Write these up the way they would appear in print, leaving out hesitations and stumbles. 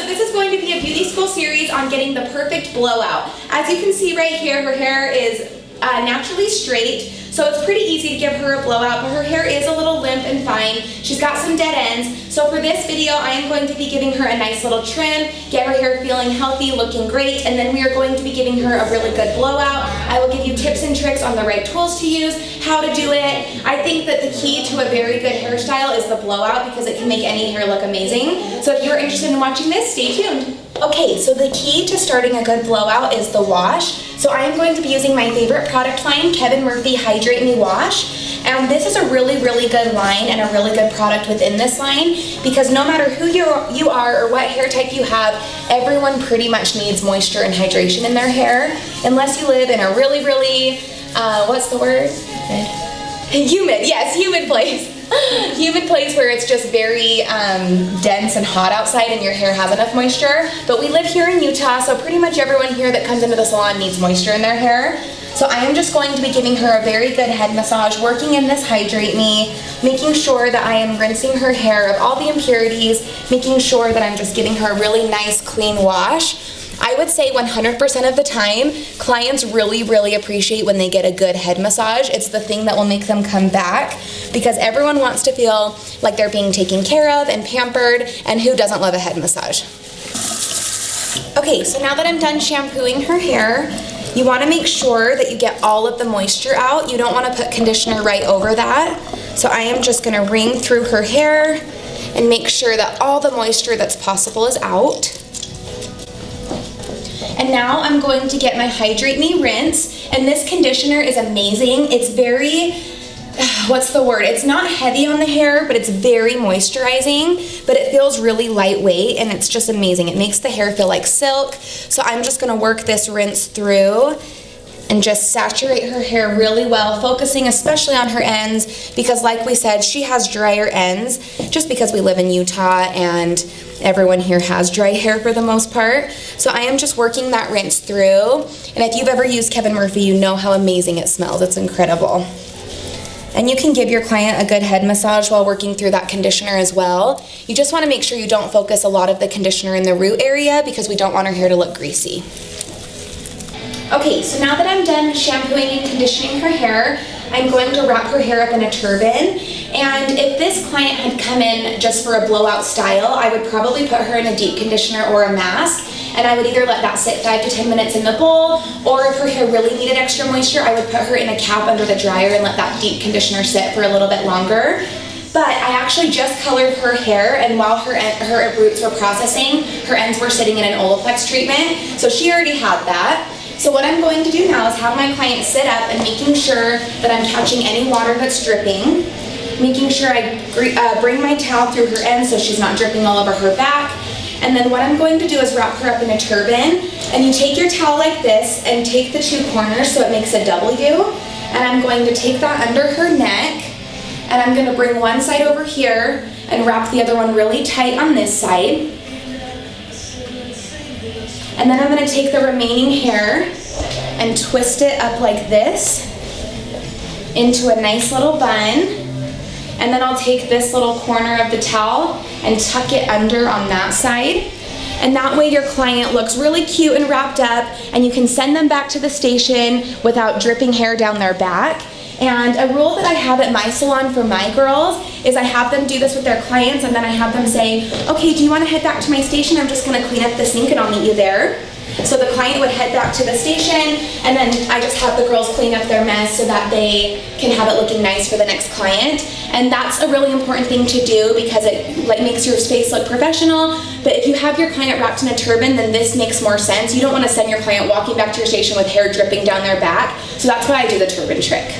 so this is going to be a beauty school series on getting the perfect blowout. As you can see right here, her hair is naturally straight, so it's pretty easy to give her a blowout, but her hair is a little limp and fine. She's got some dead ends, so for this video, I am going to be giving her a nice little trim, get her hair feeling healthy, looking great, and then we are going to be giving her a really good blowout. I will give you tips and tricks on the right tools to use, how to do it. I think that the key to a very good hairstyle is the blowout because it can make any hair look amazing. So if you're interested in watching this, stay tuned. Okay, so the key to starting a good blowout is the wash. So I am going to be using my favorite product line, Kevin Murphy Hydrate Me Wash. And this is a really, really good line and a really good product within this line because no matter who you are or what hair type you have, everyone pretty much needs moisture and hydration in their hair unless you live in a really, really, what's the word? Humid, yes, humid place. Humid place where it's just very dense and hot outside and your hair has enough moisture. But we live here in Utah, so pretty much everyone here that comes into the salon needs moisture in their hair. So I am just going to be giving her a very good head massage, working in this Hydrate Me, making sure that I am rinsing her hair of all the impurities, making sure that I'm just giving her a really nice clean wash. I would say 100% of the time, clients really, really appreciate when they get a good head massage. It's the thing that will make them come back because everyone wants to feel like they're being taken care of and pampered, and who doesn't love a head massage? Okay, so now that I'm done shampooing her hair, you want to make sure that you get all of the moisture out. You don't want to put conditioner right over that. So I am just going to wring through her hair and make sure that all the moisture that's possible is out. And now I'm going to get my Hydrate Me rinse, and this conditioner is amazing. It's very, what's the word? It's not heavy on the hair, but it's very moisturizing, but it feels really lightweight, and it's just amazing. It makes the hair feel like silk. So I'm just gonna work this rinse through and just saturate her hair really well, focusing especially on her ends because like we said, she has drier ends just because we live in Utah and everyone here has dry hair for the most part. So I am just working that rinse through. And if you've ever used Kevin Murphy, you know how amazing it smells. It's incredible. And you can give your client a good head massage while working through that conditioner as well. You just want to make sure you don't focus a lot of the conditioner in the root area because we don't want our hair to look greasy. Okay, so now that I'm done shampooing and conditioning her hair, I'm going to wrap her hair up in a turban. And if this client had come in just for a blowout style, I would probably put her in a deep conditioner or a mask. And I would either let that sit 5 to 10 minutes in the bowl, or if her hair really needed extra moisture, I would put her in a cap under the dryer and let that deep conditioner sit for a little bit longer. But I actually just colored her hair, and while her roots were processing, her ends were sitting in an Olaplex treatment, so she already had that. So what I'm going to do now is have my client sit up and making sure that I'm catching any water that's dripping, making sure I bring my towel through her ends so she's not dripping all over her back. And then what I'm going to do is wrap her up in a turban, and you take your towel like this and take the two corners so it makes a W, and I'm going to take that under her neck, and I'm going to bring one side over here and wrap the other one really tight on this side. And then I'm going to take the remaining hair and twist it up like this into a nice little bun. And then I'll take this little corner of the towel and tuck it under on that side. And that way your client looks really cute and wrapped up, and you can send them back to the station without dripping hair down their back. And a rule that I have at my salon for my girls is I have them do this with their clients, and then I have them say, okay, do you want to head back to my station? I'm just going to clean up the sink and I'll meet you there. So the client would head back to the station, and then I just have the girls clean up their mess so that they can have it looking nice for the next client. And that's a really important thing to do because it makes your space look professional. But if you have your client wrapped in a turban, then this makes more sense. You don't want to send your client walking back to your station with hair dripping down their back. So that's why I do the turban trick.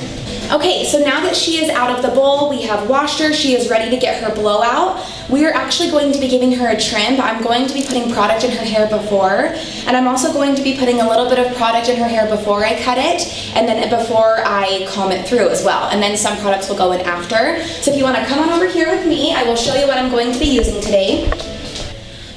Okay, so now that she is out of the bowl, we have washed her, she is ready to get her blowout. We are actually going to be giving her a trim, but I'm going to be putting product in her hair before, and I'm also going to be putting a little bit of product in her hair before I cut it, and then before I comb it through as well, and then some products will go in after. So if you want to come on over here with me, I will show you what I'm going to be using today.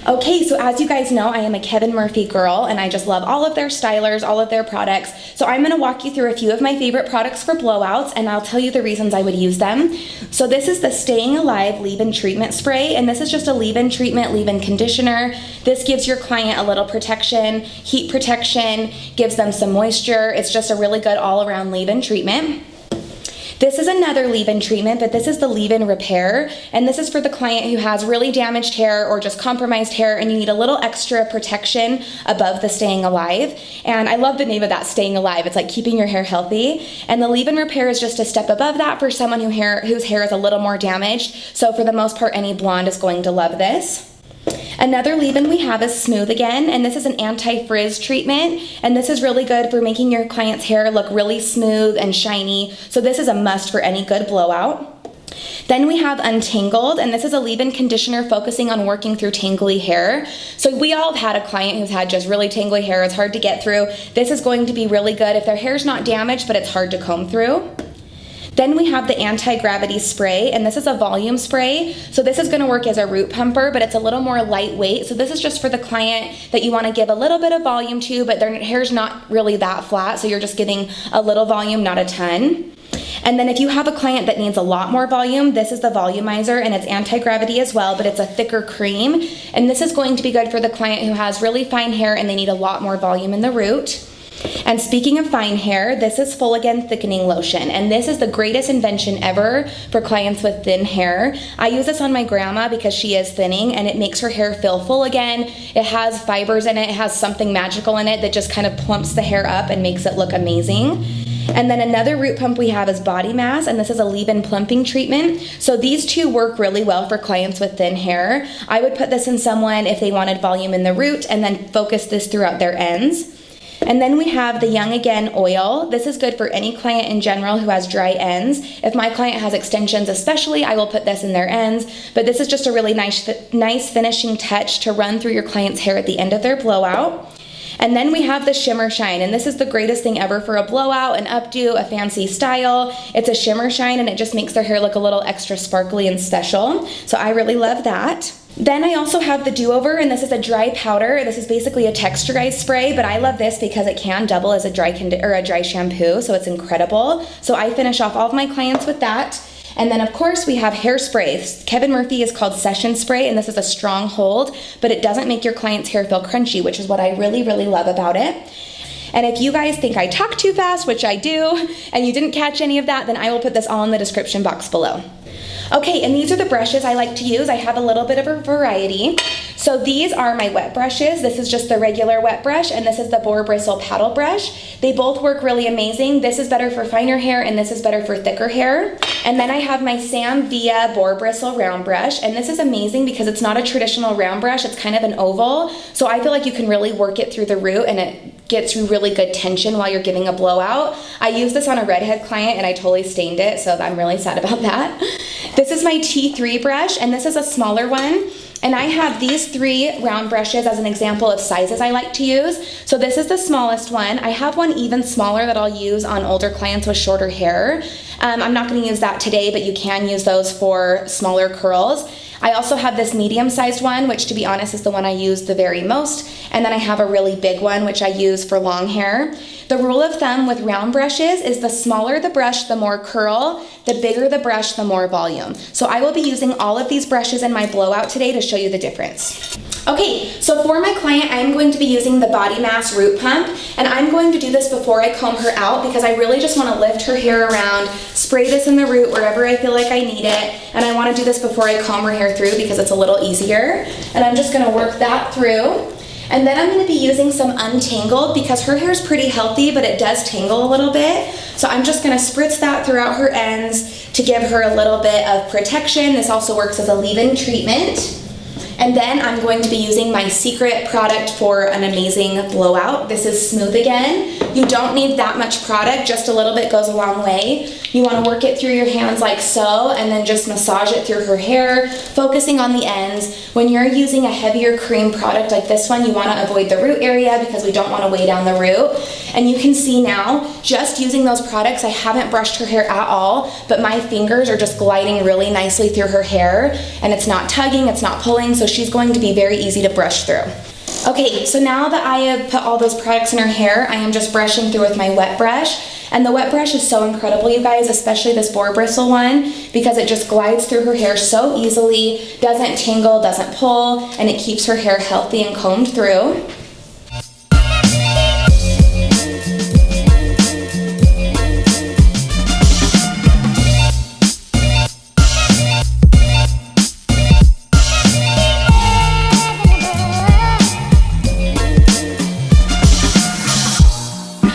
Okay. Okay, so as you guys know, I am a Kevin Murphy girl, and I just love all of their stylers, all of their products. So I'm gonna walk you through a few of my favorite products for blowouts, and I'll tell you the reasons I would use them. So this is the Staying Alive Leave-In Treatment Spray, and this is just a leave-in treatment, leave-in conditioner. This gives your client a little protection, heat protection, gives them some moisture. It's just a really good all-around leave-in treatment. This is another leave-in treatment, but this is the leave-in repair, and this is for the client who has really damaged hair or just compromised hair, and you need a little extra protection above the Staying Alive. And I love the name of that, Staying Alive. It's like keeping your hair healthy. And the leave-in repair is just a step above that for someone whose hair is a little more damaged. So for the most part, any blonde is going to love this. Another leave-in we have is Smooth Again, and this is an anti-frizz treatment, and this is really good for making your client's hair look really smooth and shiny, so this is a must for any good blowout. Then we have Untangled, and this is a leave-in conditioner focusing on working through tangly hair. So we all have had a client who's had just really tangly hair, it's hard to get through. This is going to be really good if their hair's not damaged, but it's hard to comb through. Then we have the Anti-Gravity Spray, and this is a volume spray. So this is gonna work as a root pumper, but it's a little more lightweight. So this is just for the client that you wanna give a little bit of volume to, but their hair's not really that flat, so you're just giving a little volume, not a ton. And then if you have a client that needs a lot more volume, this is the Volumizer, and it's anti-gravity as well, but it's a thicker cream. And this is going to be good for the client who has really fine hair and they need a lot more volume in the root. And speaking of fine hair, this is Full Again Thickening Lotion, and this is the greatest invention ever for clients with thin hair. I use this on my grandma because she is thinning, and it makes her hair feel full again. It has fibers in it, it has something magical in it that just kind of plumps the hair up and makes it look amazing. And then another root pump we have is Body Mass, and this is a leave-in plumping treatment. So these two work really well for clients with thin hair. I would put this in someone if they wanted volume in the root and then focus this throughout their ends. And then we have the Young Again Oil. This is good for any client in general who has dry ends. If my client has extensions especially, I will put this in their ends. But this is just a really nice finishing touch to run through your client's hair at the end of their blowout. And then we have the Shimmer Shine, and this is the greatest thing ever for a blowout, an updo, a fancy style. It's a shimmer shine, and it just makes their hair look a little extra sparkly and special. So I really love that. Then I also have the Do-Over, and this is a dry powder. This is basically a texturized spray, but I love this because it can double as a dry shampoo, so it's incredible. So I finish off all of my clients with that. And then of course we have hairspray. Kevin Murphy is called Session Spray, and this is a strong hold, but it doesn't make your client's hair feel crunchy, which is what I really, really love about it. And if you guys think I talk too fast, which I do, and you didn't catch any of that, then I will put this all in the description box below. Okay, and these are the brushes I like to use. I have a little bit of a variety. So these are my wet brushes. This is just the regular wet brush, and this is the boar bristle paddle brush. They both work really amazing. This is better for finer hair, and this is better for thicker hair. And then I have my Sam Via boar bristle round brush, and this is amazing because it's not a traditional round brush. It's kind of an oval, so I feel like you can really work it through the root, and it gets you really good tension while you're giving a blowout. I used this on a redhead client, and I totally stained it, so I'm really sad about that. This is my T3 brush, and this is a smaller one. And I have these 3 round brushes as an example of sizes I like to use. So this is the smallest one. I have one even smaller that I'll use on older clients with shorter hair. I'm not going to use that today, but you can use those for smaller curls. I also have this medium-sized one, which to be honest is the one I use the very most. And then I have a really big one, which I use for long hair. The rule of thumb with round brushes is the smaller the brush, the more curl, the bigger the brush, the more volume. So I will be using all of these brushes in my blowout today to show you the difference. Okay, so for my client, I'm going to be using the Body Mass Root Pump, and I'm going to do this before I comb her out because I really just want to lift her hair around, spray this in the root wherever I feel like I need it, and I want to do this before I comb her hair through because it's a little easier. And I'm just going to work that through. And then I'm going to be using some Untangled because her hair is pretty healthy, but it does tangle a little bit. So I'm just going to spritz that throughout her ends to give her a little bit of protection. This also works as a leave-in treatment. And then I'm going to be using my secret product for an amazing blowout. This is Smooth Again. You don't need that much product, just a little bit goes a long way. You want to work it through your hands like so, and then just massage it through her hair, focusing on the ends. When you're using a heavier cream product like this one, you want to avoid the root area because we don't want to weigh down the root. And you can see now, just using those products, I haven't brushed her hair at all, but my fingers are just gliding really nicely through her hair, and it's not tugging, it's not pulling, so she's going to be very easy to brush through. Okay, so now that I have put all those products in her hair, I am just brushing through with my wet brush. And the wet brush is so incredible, you guys, especially this boar bristle one, because it just glides through her hair so easily, doesn't tingle, doesn't pull, and it keeps her hair healthy and combed through.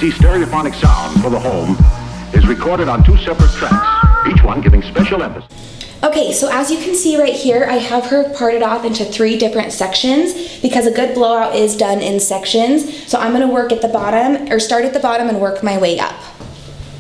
Stereophonic sound for the home is recorded on 2 separate tracks, each one giving special emphasis. Okay, so as you can see right here, I have her parted off into 3 different sections because a good blowout is done in sections. So I'm gonna work at the bottom, or start at the bottom and work my way up.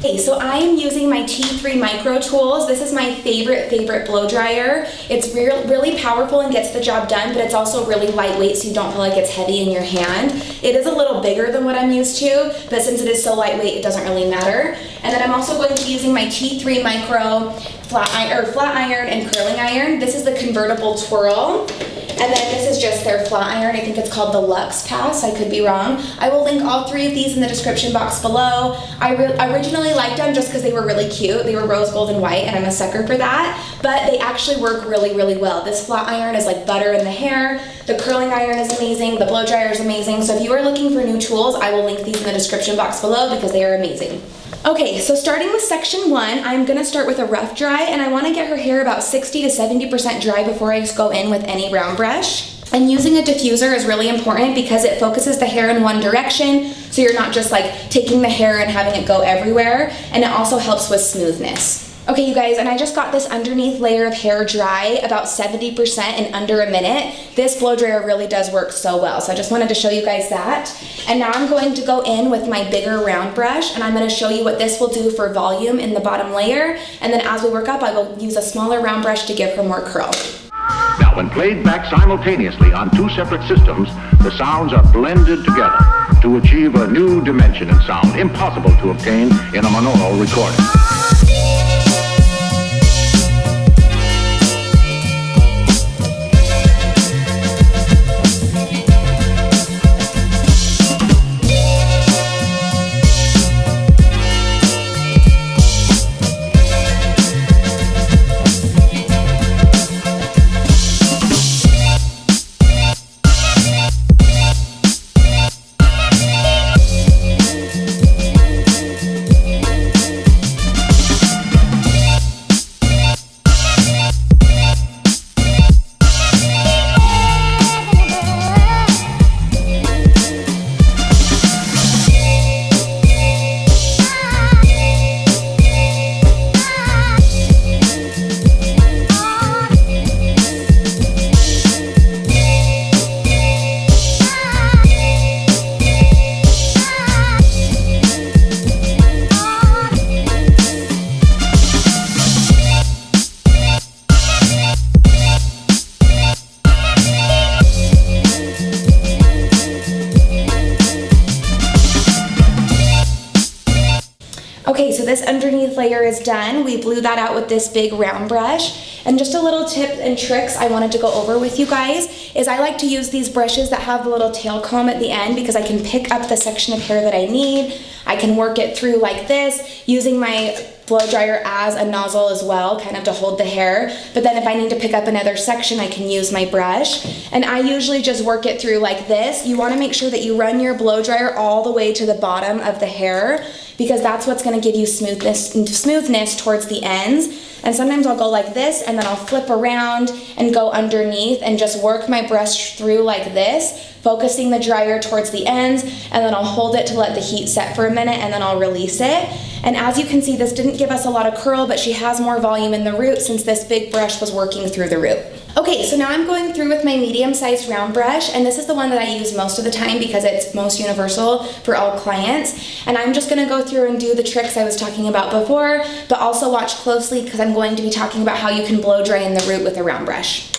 Okay, so I am using my T3 Micro Tools. This is my favorite blow dryer. It's really powerful and gets the job done, but it's also really lightweight so you don't feel like it's heavy in your hand. It is a little bigger than what I'm used to, but since it is so lightweight, it doesn't really matter. And then I'm also going to be using my T3 Micro flat iron and curling iron. This is the convertible twirl. And then this is just their flat iron. I think it's called the Luxe Pass. I could be wrong. I will link all 3 of these in the description box below. I originally liked them just because they were really cute. They were rose gold and white, and I'm a sucker for that. But they actually work really well. This flat iron is like butter in the hair. The curling iron is amazing. The blow dryer is amazing. So if you are looking for new tools, I will link these in the description box below because they are amazing. Okay, so starting with section 1, I'm gonna start with a rough dry, and I wanna get her hair about 60 to 70% dry before I go in with any round brush. And using a diffuser is really important because it focuses the hair in one direction, so you're not just like taking the hair and having it go everywhere, and it also helps with smoothness. Okay, you guys, and I just got this underneath layer of hair dry about 70% in under a minute. This blow dryer really does work so well, so I just wanted to show you guys that. And now I'm going to go in with my bigger round brush, and I'm going to show you what this will do for volume in the bottom layer, and then as we work up, I will use a smaller round brush to give her more curl. Now, when played back simultaneously on 2 separate systems, the sounds are blended together to achieve a new dimension in sound, impossible to obtain in a monaural recording. Okay, so this underneath layer is done. We blew that out with this big round brush. And just a little tip and tricks I wanted to go over with you guys is I like to use these brushes that have the little tail comb at the end because I can pick up the section of hair that I need. I can work it through like this, using my blow dryer as a nozzle as well, kind of to hold the hair. But then if I need to pick up another section, I can use my brush. And I usually just work it through like this. You wanna make sure that you run your blow dryer all the way to the bottom of the hair because that's what's gonna give you smoothness towards the ends. And sometimes I'll go like this and then I'll flip around and go underneath and just work my brush through like this, focusing the dryer towards the ends, and then I'll hold it to let the heat set for a minute and then I'll release it. And as you can see, this didn't give us a lot of curl, but she has more volume in the root since this big brush was working through the root. Okay, so now I'm going through with my medium-sized round brush, and this is the one that I use most of the time because it's most universal for all clients. And I'm just gonna go through and do the tricks I was talking about before, but also watch closely because I'm going to be talking about how you can blow dry in the root with a round brush.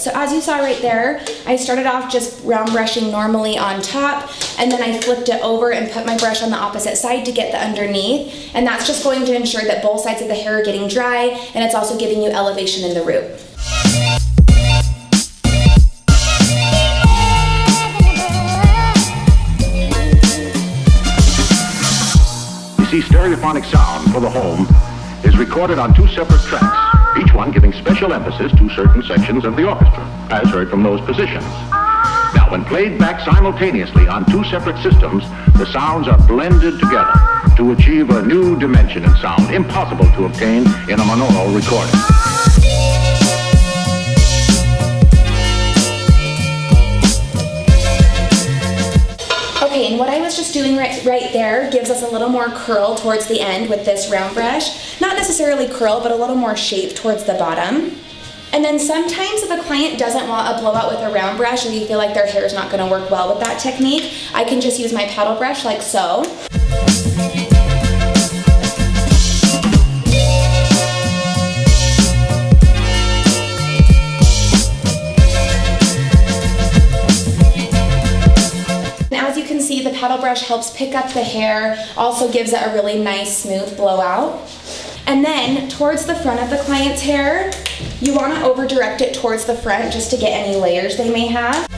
So as you saw right there, I started off just round brushing normally on top, and then I flipped it over and put my brush on the opposite side to get the underneath. And that's just going to ensure that both sides of the hair are getting dry, and it's also giving you elevation in the root. You see, stereophonic sound for the home is recorded on 2 separate tracks, each one giving special emphasis to certain sections of the orchestra, as heard from those positions. Now, when played back simultaneously on 2 separate systems, the sounds are blended together to achieve a new dimension in sound, impossible to obtain in a monaural recording. Okay, and what I was just doing right there gives us a little more curl towards the end with this round brush. Not necessarily curl, but a little more shape towards the bottom. And then sometimes if a client doesn't want a blowout with a round brush, or you feel like their hair is not going to work well with that technique, I can just use my paddle brush like so. See, the paddle brush helps pick up the hair, also gives it a really nice smooth blowout. And then towards the front of the client's hair, you want to over direct it towards the front just to get any layers they may have.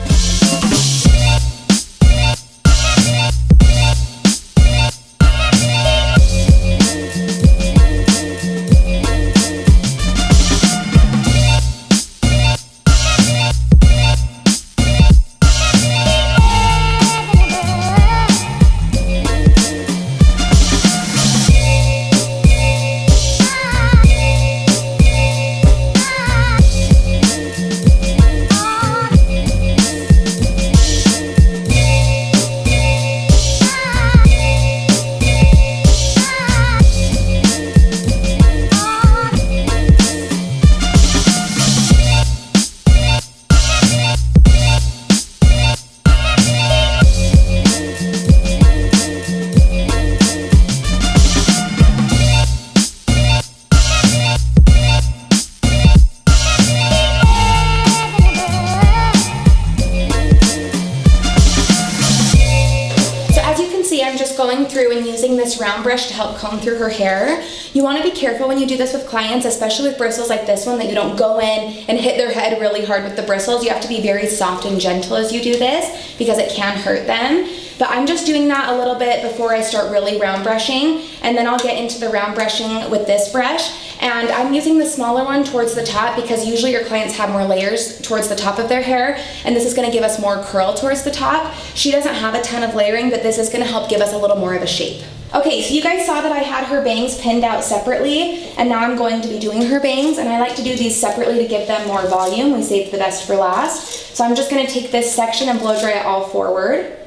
Going through and using this round brush to help comb through her hair. You want to be careful when you do this with clients, especially with bristles like this one, that you don't go in and hit their head really hard with the bristles. You have to be very soft and gentle as you do this because it can hurt them. But I'm just doing that a little bit before I start really round brushing, and then I'll get into the round brushing with this brush. And I'm using the smaller one towards the top because usually your clients have more layers towards the top of their hair, and this is going to give us more curl towards the top. She doesn't have a ton of layering, but this is going to help give us a little more of a shape. Okay, so you guys saw that I had her bangs pinned out separately, and now I'm going to be doing her bangs, and I like to do these separately to give them more volume. We saved the best for last. So I'm just going to take this section and blow dry it all forward.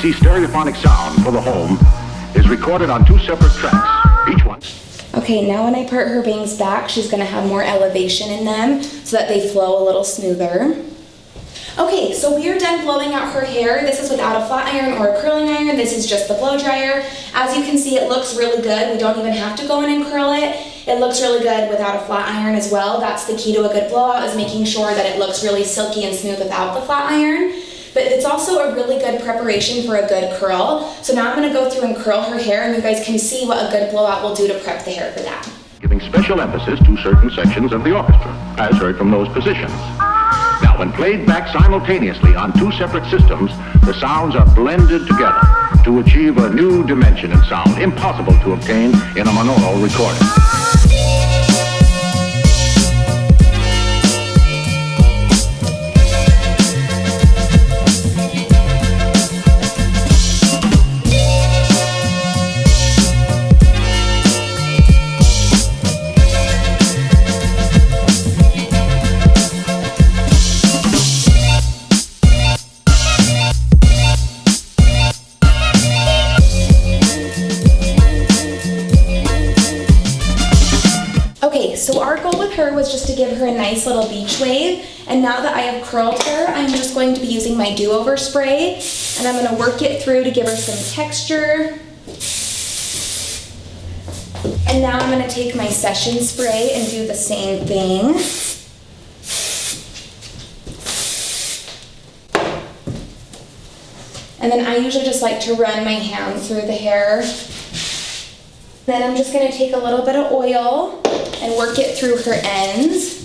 see, stereophonic sound for the home is recorded on 2 separate tracks, each one. Okay, now when I put her bangs back, she's gonna have more elevation in them so that they flow a little smoother. Okay, so we are done blowing out her hair. This is without a flat iron or a curling iron. This is just the blow dryer. As you can see, it looks really good. We don't even have to go in and curl it. It looks really good without a flat iron as well. That's the key to a good blowout, is making sure that it looks really silky and smooth without the flat iron. But it's also a really good preparation for a good curl. So now I'm gonna go through and curl her hair, and you guys can see what a good blowout will do to prep the hair for that. Giving special emphasis to certain sections of the orchestra, as heard from those positions. Now, when played back simultaneously on 2 separate systems, the sounds are blended together to achieve a new dimension in sound, impossible to obtain in a monaural recording. So our goal with her was just to give her a nice little beach wave, and now that I have curled her, I'm just going to be using my do-over spray, and I'm going to work it through to give her some texture. And now I'm going to take my session spray and do the same thing. And then I usually just like to run my hand through the hair. Then I'm just going to take a little bit of oil and work it through her ends.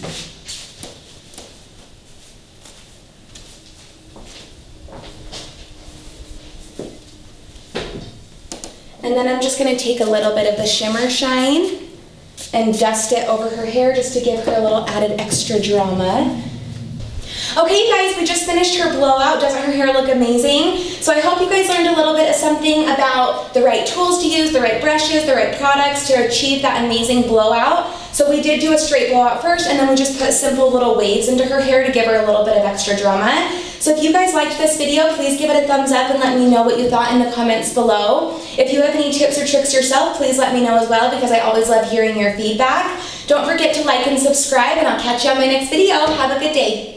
And then I'm just going to take a little bit of the shimmer shine and dust it over her hair just to give her a little added extra drama. Okay guys, we just finished her blowout. Doesn't her hair look amazing? So I hope you guys learned a little bit of something about the right tools to use, the right brushes, the right products to achieve that amazing blowout. So we did do a straight blowout first, and then we just put simple little waves into her hair to give her a little bit of extra drama. So if you guys liked this video, please give it a thumbs up and let me know what you thought in the comments below. If you have any tips or tricks yourself, please let me know as well, because I always love hearing your feedback. Don't forget to like and subscribe, and I'll catch you on my next video. Have a good day.